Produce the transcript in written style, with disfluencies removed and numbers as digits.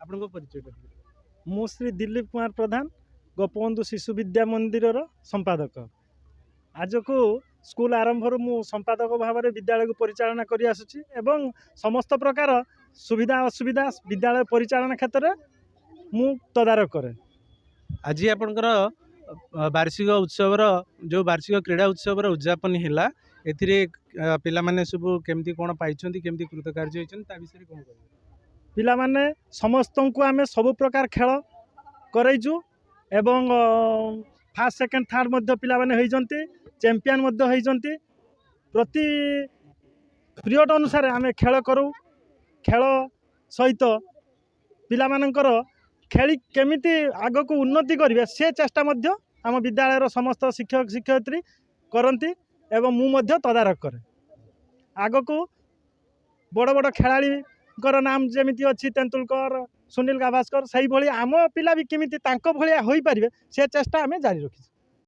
आपनको परिचय करिए। मु श्री दिलीप कुमार प्रधान गोपबंधु शिशु विद्या मंदिर संपादक। आज को स्कूल आरंभ मु संपादक भाव में विद्यालय को परिचालना करी आसुची एवं समस्त प्रकार सुविधा असुविधा विद्यालय परिचालना क्षेत्र में मु तदारक करे। आज आपंकर वार्षिक उत्सव जो वार्षिक क्रीड़ा उत्सव उद्यापन है एथिरे पिला माने सब केमती कोन पाइछन्ती केमती कृतकार्य होइछन ता विषय कोन कहबो। पिला माने समस्त को आमे सब प्रकार खेल करैछु एवं फास्ट सेकंड थर्ड मध्य पिला माने होइजंती चैंपियन मध्य होइजंती। प्रति पीरियड अनुसार आमे खेल करू खेल सहित पिला मानकर खेली केमिति आग को उन्नति करिवे से चेष्टा मध्य आम विद्यालय समस्त शिक्षक शिक्षयित्री करती एवं मु मध्य तदारक करे। आग को बड़ बड़ खेलाड़ी नाम जमीती अच्छी तेंदुलकर सुनील गाभास्कर से ही आम पिला भी केमिति तांको भलिया होई परिवे से चेष्टा आमे जारी रखी।